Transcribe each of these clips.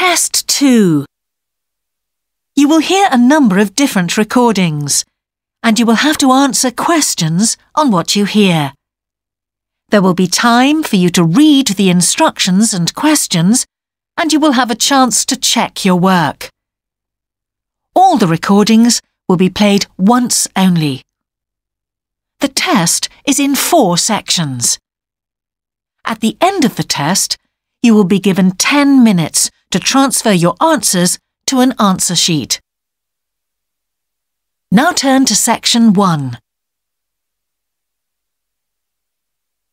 Test 2. You will hear a number of different recordings, and you will have to answer questions on what you hear. There will be time for you to read the instructions and questions, and you will have a chance to check your work. All the recordings will be played once only. The test is in 4 sections. At the end of the test, you will be given 10 minutes to transfer your answers to an answer sheet. Now turn to Section 1.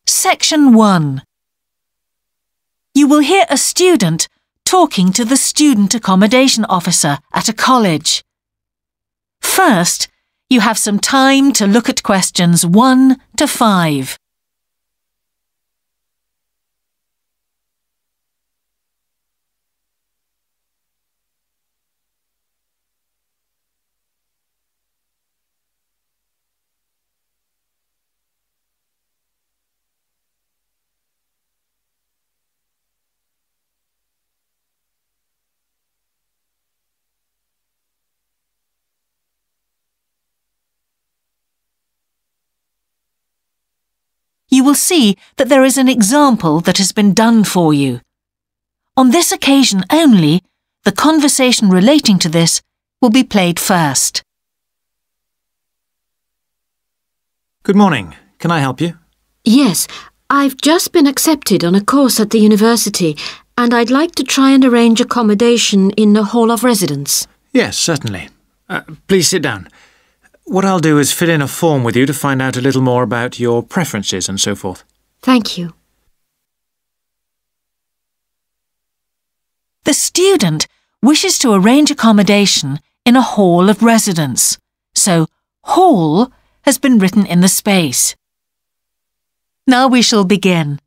Section 1. You will hear a student talking to the student accommodation officer at a college. First, you have some time to look at questions 1 to 5. You will see that there is an example that has been done for you. On this occasion only, the conversation relating to this will be played first. Good morning. Can I help you? Yes, I've just been accepted on a course at the university and I'd like to try and arrange accommodation in a hall of residence. Yes, certainly. Please sit down. What I'll do is fill in a form with you to find out a little more about your preferences and so forth. Thank you. The student wishes to arrange accommodation in a hall of residence, so hall has been written in the space. Now we shall begin.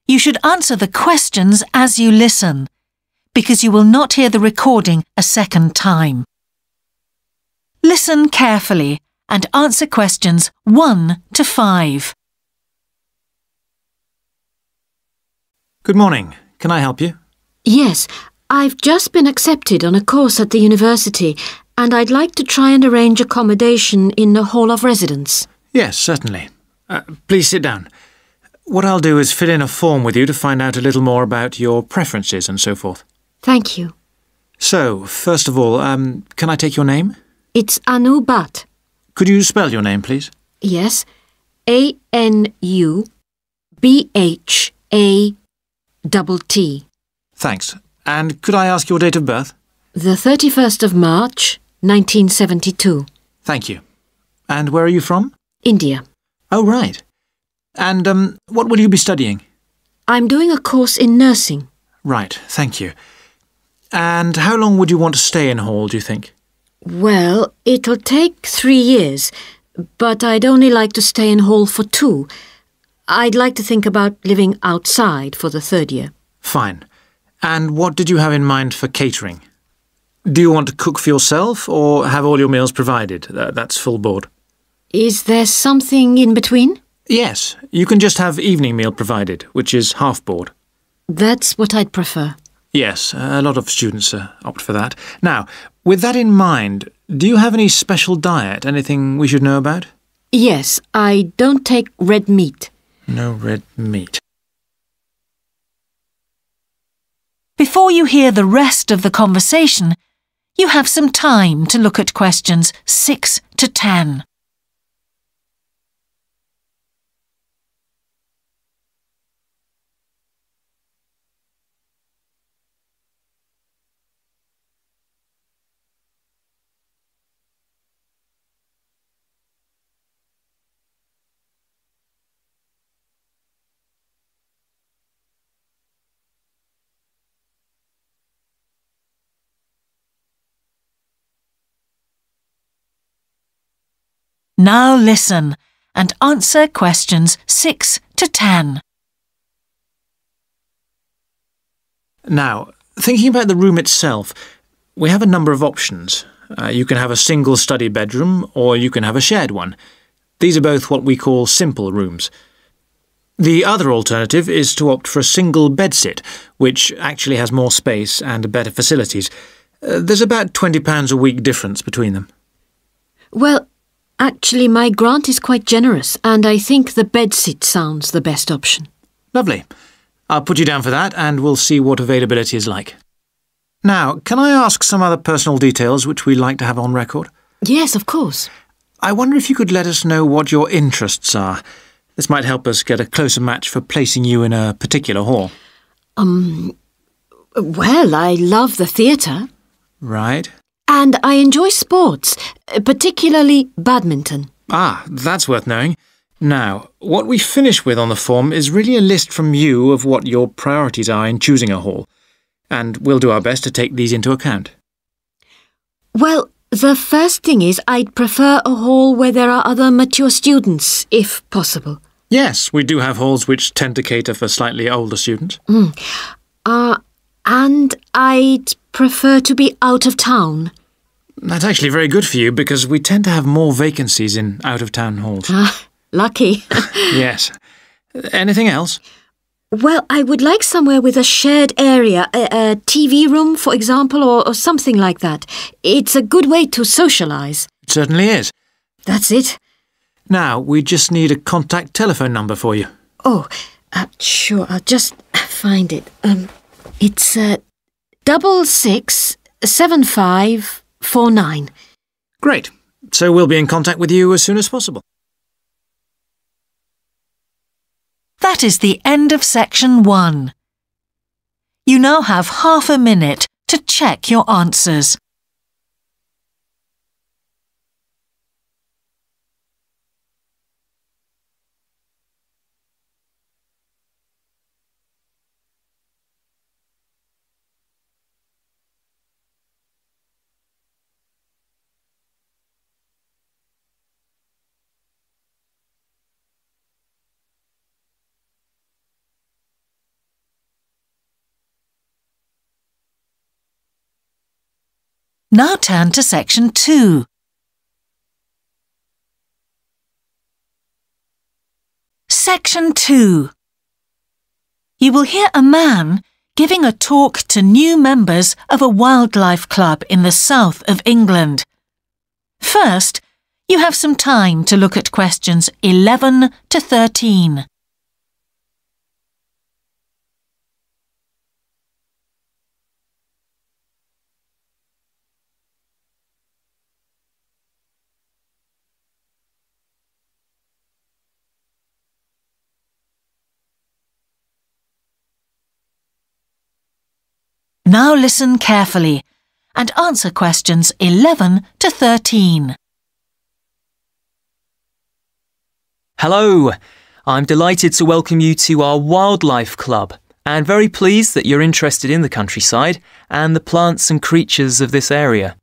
You should answer the questions as you listen, because you will not hear the recording a second time. Listen carefully and answer questions 1 to 5. Good morning. Can I help you? Yes, I've just been accepted on a course at the university and I'd like to try and arrange accommodation in a hall of residence. Yes, certainly. Please sit down. What I'll do is fill in a form with you to find out a little more about your preferences and so forth. Thank you. So, first of all, can I take your name? It's Anu Bhatt. Could you spell your name, please? Yes, ANUBHATT. Thanks. And could I ask your date of birth? The 31st of March, 1972. Thank you. And where are you from? India. Oh, right. And what will you be studying? I'm doing a course in nursing. Right, thank you. And how long would you want to stay in hall, do you think? Well, it'll take 3 years, but I'd only like to stay in hall for 2. I'd like to think about living outside for the 3rd year. Fine. And what did you have in mind for catering? Do you want to cook for yourself or have all your meals provided? That's full board. Is there something in between? Yes, you can just have evening meal provided, which is half board. That's what I'd prefer. Yes, a lot of students opt for that. Now, with that in mind, do you have any special diet, anything we should know about? Yes, I don't take red meat. No red meat. Before you hear the rest of the conversation, you have some time to look at questions 6 to 10. Now listen and answer questions 6 to 10. Now, thinking about the room itself, we have a number of options. You can have a single study bedroom or you can have a shared one. These are both what we call simple rooms. The other alternative is to opt for a single bedsit, which actually has more space and better facilities. There's about £20 a week difference between them. Well, actually my grant is quite generous and I think the bedsit sounds the best option. Lovely. I'll put you down for that and we'll see what availability is like. Now, can I ask some other personal details which we like to have on record? Yes, of course. I wonder if you could let us know what your interests are. This might help us get a closer match for placing you in a particular hall. Well, I love the theatre. Right. And I enjoy sports, particularly badminton. Ah, that's worth knowing. Now, what we finish with on the form is really a list from you of what your priorities are in choosing a hall, and we'll do our best to take these into account. Well, the first thing is I'd prefer a hall where there are other mature students, if possible. Yes, we do have halls which tend to cater for slightly older students. And I'd prefer to be out of town. That's actually very good for you because we tend to have more vacancies in out-of-town halls. Lucky. Yes. Anything else? Well, I would like somewhere with a shared area, a TV room, for example, or something like that. It's a good way to socialise. It certainly is. That's it. Now, we just need a contact telephone number for you. Oh, sure, I'll just find it. It's 667549. Great. So we'll be in contact with you as soon as possible. That is the end of section 1. You now have half a minute to check your answers. Now turn to section 2. Section 2. You will hear a man giving a talk to new members of a wildlife club in the south of England. First, you have some time to look at questions 11 to 13. Now listen carefully and answer questions 11 to 13. Hello, I'm delighted to welcome you to our wildlife club and very pleased that you're interested in the countryside and the plants and creatures of this area.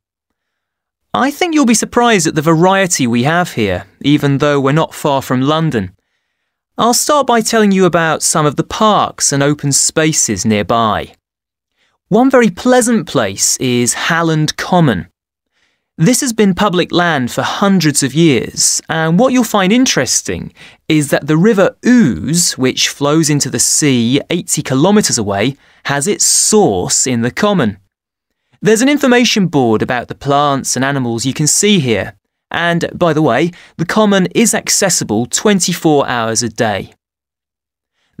I think you'll be surprised at the variety we have here, even though we're not far from London. I'll start by telling you about some of the parks and open spaces nearby. One very pleasant place is Halland Common. This has been public land for hundreds of years, and what you'll find interesting is that the River Ouse, which flows into the sea 80 kilometres away, has its source in the common. There's an information board about the plants and animals you can see here, and, by the way, the common is accessible 24 hours a day.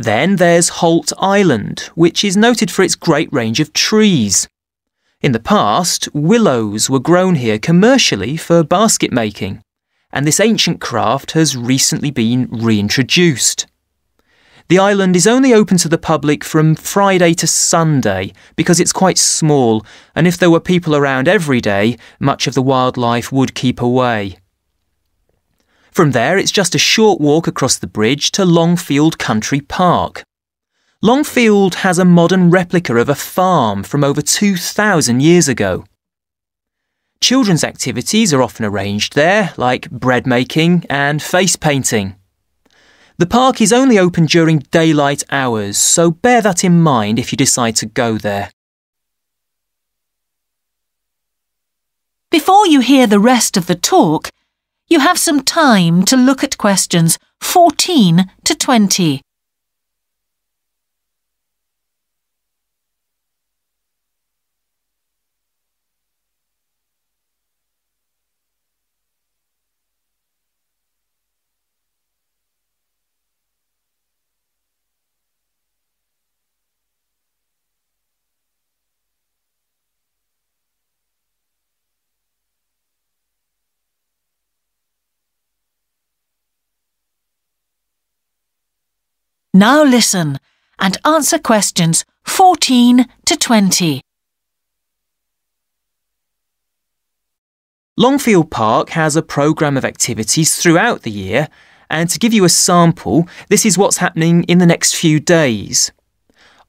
Then there's Holt Island, which is noted for its great range of trees. In the past, willows were grown here commercially for basket making, and this ancient craft has recently been reintroduced. The island is only open to the public from Friday to Sunday because it's quite small, and if there were people around every day, much of the wildlife would keep away. From there, it's just a short walk across the bridge to Longfield Country Park. Longfield has a modern replica of a farm from over 2,000 years ago. Children's activities are often arranged there, like bread making and face painting. The park is only open during daylight hours, so bear that in mind if you decide to go there. Before you hear the rest of the talk, you have some time to look at questions 14 to 20. Now listen and answer questions 14 to 20. Longfield Park has a programme of activities throughout the year, and to give you a sample, this is what's happening in the next few days.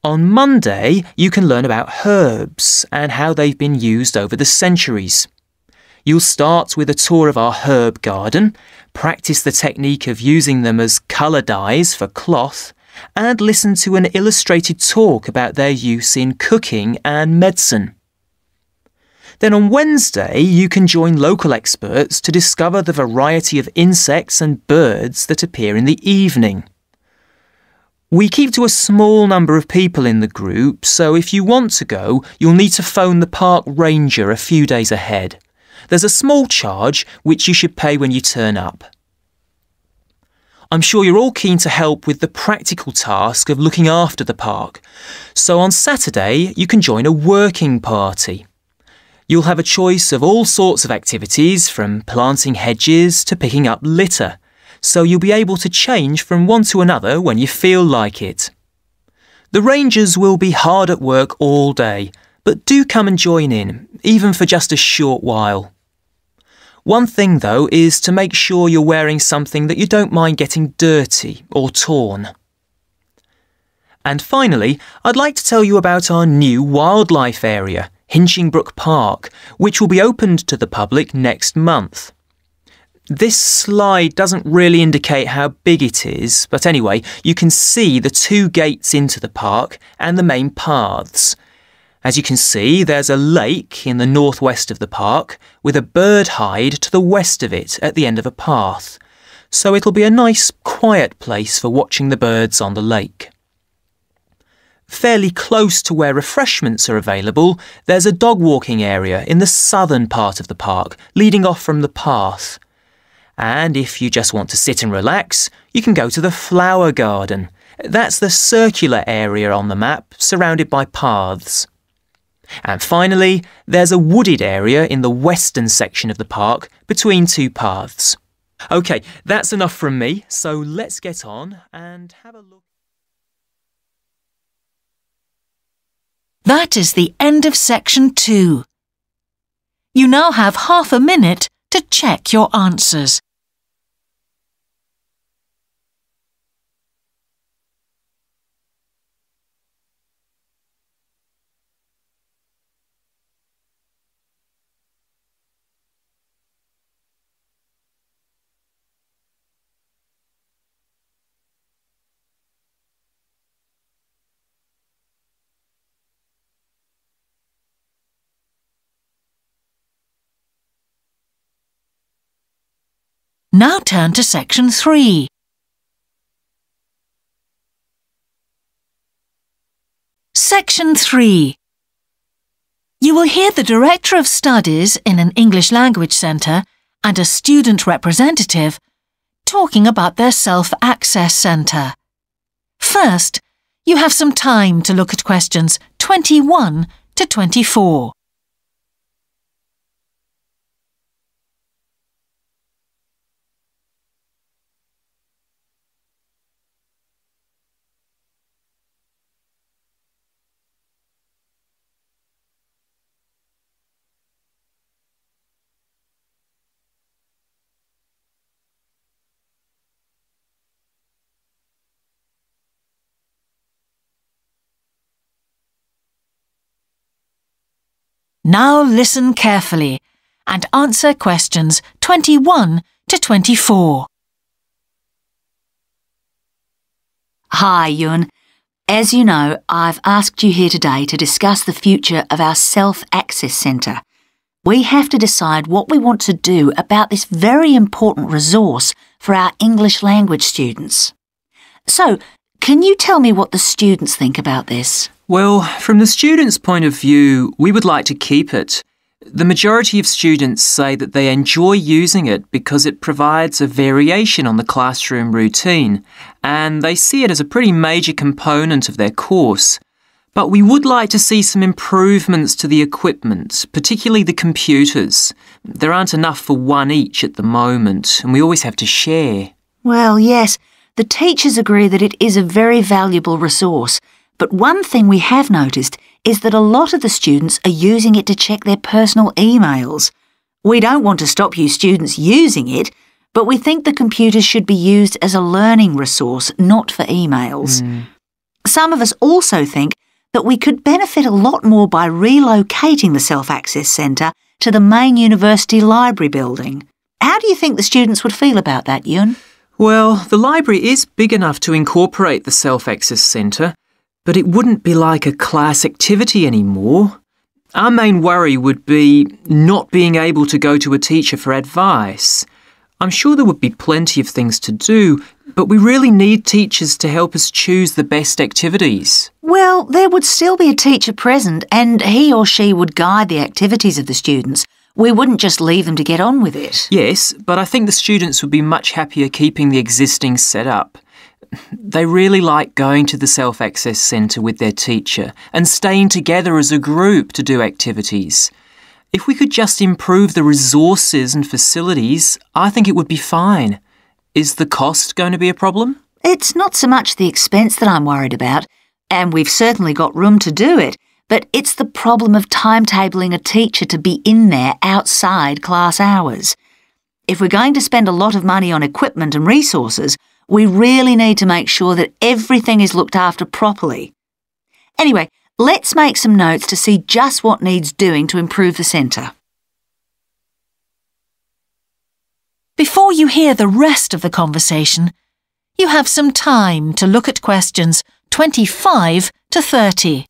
On Monday, you can learn about herbs and how they've been used over the centuries. You'll start with a tour of our herb garden, practice the technique of using them as colour dyes for cloth, and listen to an illustrated talk about their use in cooking and medicine. Then on Wednesday, you can join local experts to discover the variety of insects and birds that appear in the evening. We keep to a small number of people in the group, so if you want to go, you'll need to phone the park ranger a few days ahead. There's a small charge which you should pay when you turn up. I'm sure you're all keen to help with the practical task of looking after the park, so on Saturday you can join a working party. You'll have a choice of all sorts of activities, from planting hedges to picking up litter, so you'll be able to change from one to another when you feel like it. The rangers will be hard at work all day, but do come and join in, even for just a short while. One thing, though, is to make sure you're wearing something that you don't mind getting dirty or torn. And finally, I'd like to tell you about our new wildlife area, Hinchingbrook Park, which will be opened to the public next month. This slide doesn't really indicate how big it is, but anyway, you can see the 2 gates into the park and the main paths. As you can see, there's a lake in the northwest of the park with a bird hide to the west of it at the end of a path, so it'll be a nice, quiet place for watching the birds on the lake. Fairly close to where refreshments are available, there's a dog walking area in the southern part of the park, leading off from the path. And if you just want to sit and relax, you can go to the flower garden. That's the circular area on the map, surrounded by paths. And finally, there's a wooded area in the western section of the park, between 2 paths. OK, that's enough from me, so let's get on and have a look. That is the end of section 2. You now have half a minute to check your answers. Now turn to section 3. Section 3. You will hear the Director of Studies in an English Language Centre and a student representative talking about their Self-Access Centre. First, you have some time to look at questions 21 to 24. Now listen carefully and answer questions 21 to 24. Hi, Ewan. As you know, I've asked you here today to discuss the future of our Self-Access Centre. We have to decide what we want to do about this very important resource for our English language students. So, can you tell me what the students think about this? Well, from the students' point of view, we would like to keep it. The majority of students say that they enjoy using it because it provides a variation on the classroom routine, and they see it as a pretty major component of their course. But we would like to see some improvements to the equipment, particularly the computers. There aren't enough for one each at the moment, and we always have to share. Well, yes, the teachers agree that it is a very valuable resource, but one thing we have noticed is that a lot of the students are using it to check their personal emails. We don't want to stop you students using it, but we think the computers should be used as a learning resource, not for emails. Some of us also think that we could benefit a lot more by relocating the Self-Access Centre to the main university library building. How do you think the students would feel about that, Ewan? Well, the library is big enough to incorporate the Self-Access Centre, but it wouldn't be like a class activity anymore. Our main worry would be not being able to go to a teacher for advice. I'm sure there would be plenty of things to do, but we really need teachers to help us choose the best activities. Well, there would still be a teacher present and he or she would guide the activities of the students. We wouldn't just leave them to get on with it. Yes, but I think the students would be much happier keeping the existing setup. They really like going to the Self-Access Centre with their teacher and staying together as a group to do activities. If we could just improve the resources and facilities, I think it would be fine. Is the cost going to be a problem? It's not so much the expense that I'm worried about, and we've certainly got room to do it, but it's the problem of timetabling a teacher to be in there outside class hours. If we're going to spend a lot of money on equipment and resources, we really need to make sure that everything is looked after properly. Anyway, let's make some notes to see just what needs doing to improve the centre. Before you hear the rest of the conversation, you have some time to look at questions 25 to 30.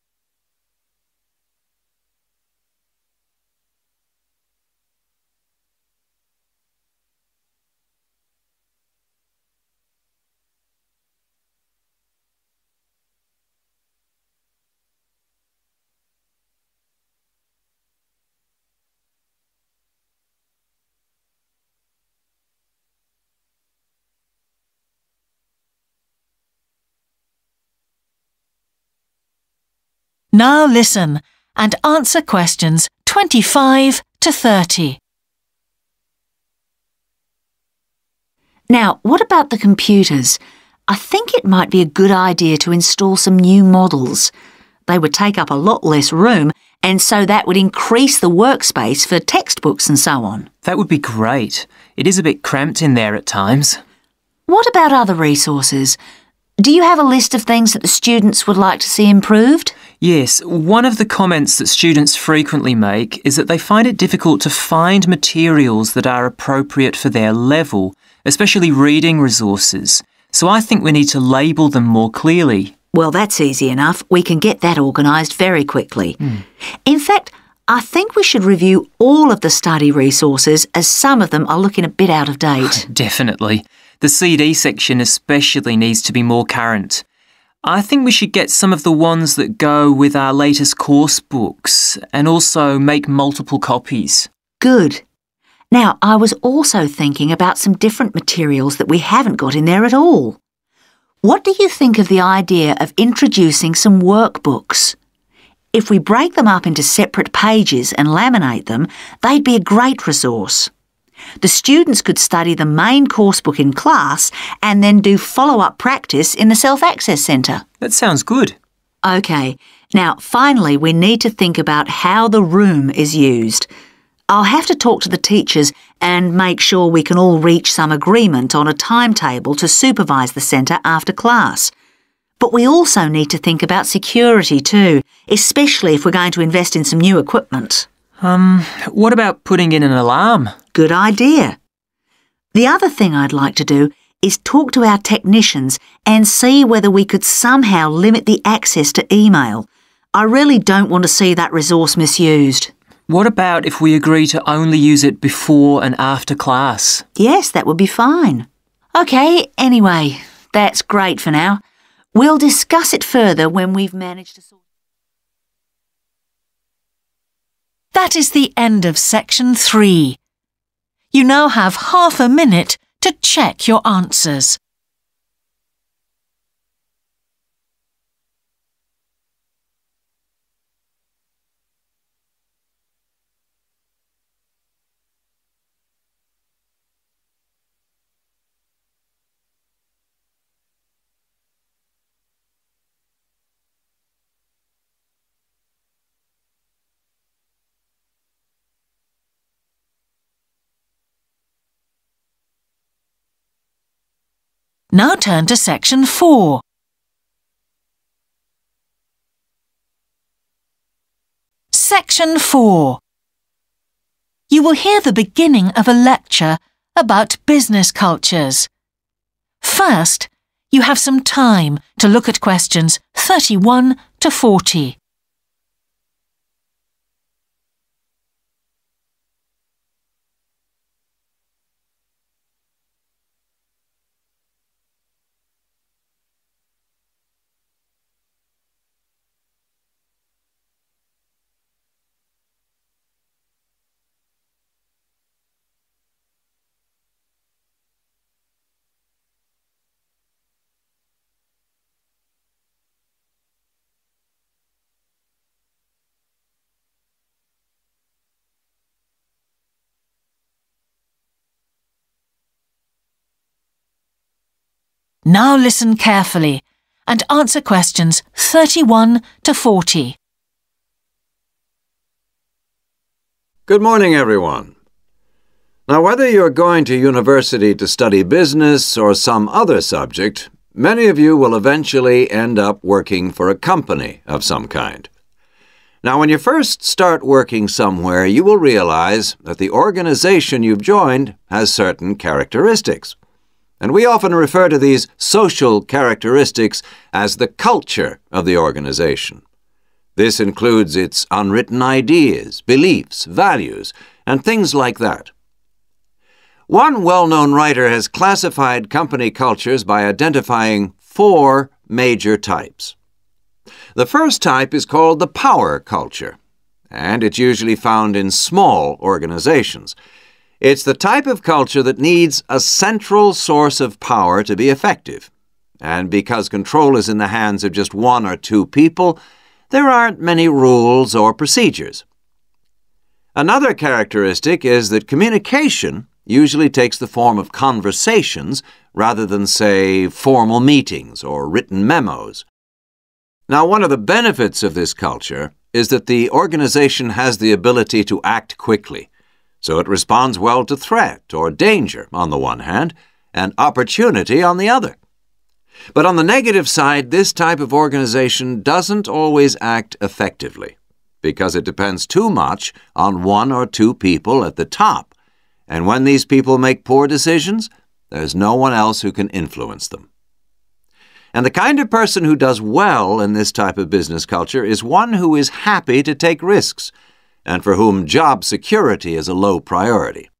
Now listen and answer questions 25 to 30. Now, what about the computers? I think it might be a good idea to install some new models. They would take up a lot less room, and so that would increase the workspace for textbooks and so on. That would be great. It is a bit cramped in there at times. What about other resources? Do you have a list of things that the students would like to see improved? Yes, one of the comments that students frequently make is that they find it difficult to find materials that are appropriate for their level, especially reading resources. So I think we need to label them more clearly. Well, that's easy enough. We can get that organised very quickly. In fact, I think we should review all of the study resources as some of them are looking a bit out of date. Definitely. The CD section especially needs to be more current. I think we should get some of the ones that go with our latest course books and also make multiple copies. Good. Now, I was also thinking about some different materials that we haven't got in there at all. What do you think of the idea of introducing some workbooks? If we break them up into separate pages and laminate them, they'd be a great resource. The students could study the main course book in class and then do follow-up practice in the Self-Access Centre. That sounds good. OK, now finally we need to think about how the room is used. I'll have to talk to the teachers and make sure we can all reach some agreement on a timetable to supervise the centre after class. But we also need to think about security too, especially if we're going to invest in some new equipment. What about putting in an alarm? Good idea. The other thing I'd like to do is talk to our technicians and see whether we could somehow limit the access to email. I really don't want to see that resource misused. What about if we agree to only use it before and after class? Yes, that would be fine. OK, anyway, that's great for now. We'll discuss it further when we've managed to sort. That is the end of section 3. You now have half a minute to check your answers. Now turn to Section 4. Section 4. You will hear the beginning of a lecture about business cultures. First, you have some time to look at questions 31 to 40. Now listen carefully and answer questions 31 to 40. Good morning, everyone. Now, whether you're going to university to study business or some other subject, many of you will eventually end up working for a company of some kind. Now, when you first start working somewhere, you will realize that the organization you've joined has certain characteristics. And we often refer to these social characteristics as the culture of the organization. This includes its unwritten ideas, beliefs, values, and things like that. One well-known writer has classified company cultures by identifying 4 major types. The first type is called the power culture, and it's usually found in small organizations. It's the type of culture that needs a central source of power to be effective. And because control is in the hands of just 1 or 2 people, there aren't many rules or procedures. Another characteristic is that communication usually takes the form of conversations rather than, say, formal meetings or written memos. Now, one of the benefits of this culture is that the organization has the ability to act quickly. So it responds well to threat or danger on the one hand, and opportunity on the other. But on the negative side, this type of organization doesn't always act effectively, because it depends too much on 1 or 2 people at the top. And when these people make poor decisions, there's no one else who can influence them. And the kind of person who does well in this type of business culture is one who is happy to take risks, and for whom job security is a low priority.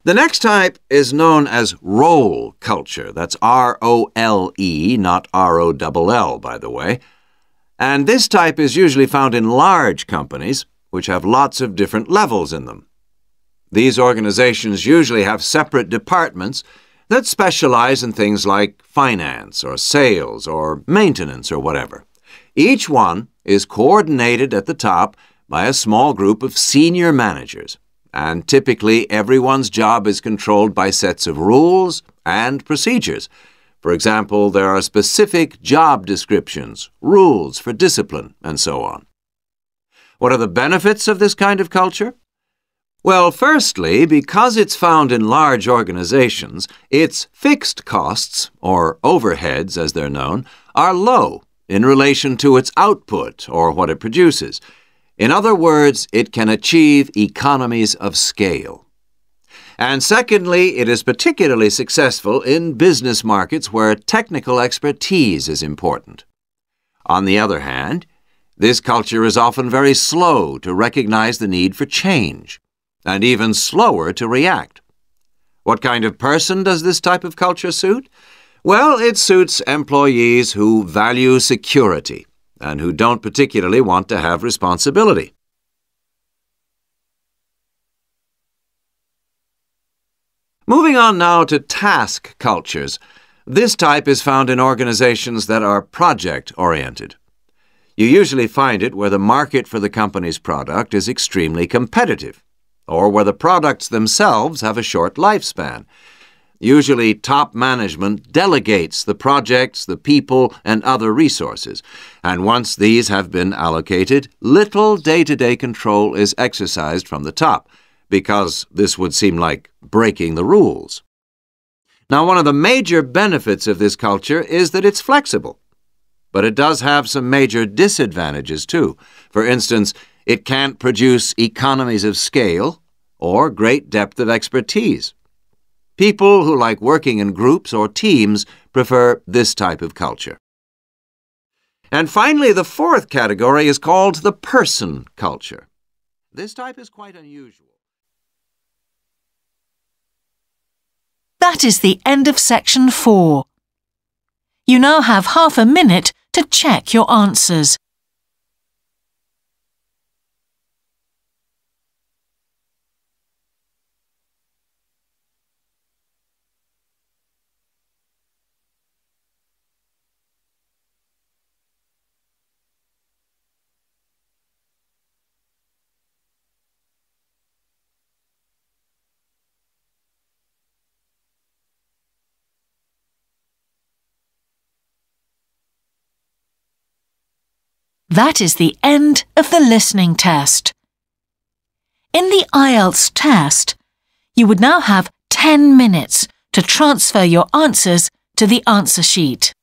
The next type is known as role culture. That's R-O-L-E, not R-O-double-L, by the way. And this type is usually found in large companies, which have lots of different levels in them. These organizations usually have separate departments that specialize in things like finance or sales or maintenance or whatever. Each one is coordinated at the top by a small group of senior managers, and typically everyone's job is controlled by sets of rules and procedures. For example, there are specific job descriptions, rules for discipline, and so on. What are the benefits of this kind of culture? Well, firstly, because it's found in large organizations, its fixed costs, or overheads as they're known, are low in relation to its output or what it produces. In other words, it can achieve economies of scale. And secondly, it is particularly successful in business markets where technical expertise is important. On the other hand, this culture is often very slow to recognize the need for change, and even slower to react. What kind of person does this type of culture suit? Well, it suits employees who value security and who don't particularly want to have responsibility. Moving on now to task cultures. This type is found in organizations that are project-oriented. You usually find it where the market for the company's product is extremely competitive, or where the products themselves have a short lifespan. Usually, top management delegates the projects, the people, and other resources, and once these have been allocated, little day-to-day control is exercised from the top, because this would seem like breaking the rules. Now, one of the major benefits of this culture is that it's flexible. But it does have some major disadvantages, too. For instance, it can't produce economies of scale or great depth of expertise. People who like working in groups or teams prefer this type of culture. And finally, the fourth category is called the person culture. This type is quite unusual. That is the end of section 4. You now have half a minute to check your answers. That is the end of the listening test. In the Ielts test, you would now have 10 minutes to transfer your answers to the answer sheet.